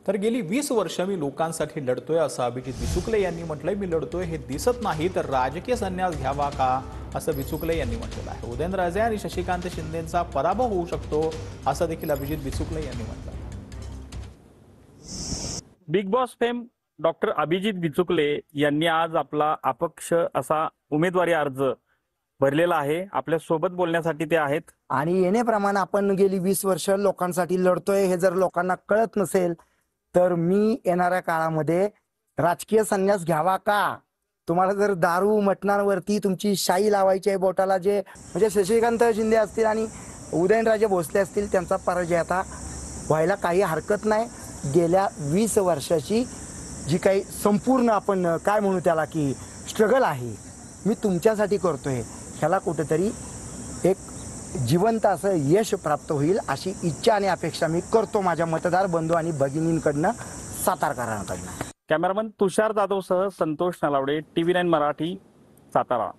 तर गेली 20 वर्ष मी लोकांसाठी लढतोय असं अभिजित विचुकले यांनी म्हटलंय। मी लढतोय हे दिसत नाही तर राजकीय संन्यास घ्यावा का असं विचुकले यांनी म्हटलेलं आहे। उदयनराजे आणि शशिकांत शिंदेंचा पराभव होऊ शकतो असं देखील अभिजित विचुकले यांनी म्हटलं। Bigg Boss fame doctor Abhijit Bichukale यांनी आज आपला अपक्ष असा उमेदवारी अर्ज भरलेला आहे। आपल्या सोबत बोलण्यासाठी ते आहेत। आणि येण्याप्रमाणे आपण गेली 20 वर्ष लोकांसाठी लढतोय हे जर लोकांना कळत नसेल तर मी येणाऱ्या काळामध्ये राजकीय संन्यास घ्यावा का? तुम्हाला जर दारू मटणांवरती तुमची शाई लावायची आहे बोटाला, जे म्हणजे शशिकांत शिंदे असतील आणि उदयनराजे भोसले असतील, त्यांचा पराजय आता व्हायला काही हरकत नाही। गेल्या 20 वर्षाची जी काही संपूर्ण आपण काय म्हणू त्याला की स्ट्रगल आहे, मी तुमच्यासाठी करतोय, ह्याला कुठेतरी एक जिवंत असं यश प्राप्त होईल अशी इच्छा आणि अपेक्षा मी करतो माझ्या मतदार बंधू आणि भगिनींकडनं, सातारकरांकडनं। कॅमेरामन तुषार जाधव सह संतोष नलावडे, TV9 मराठी, सातारा।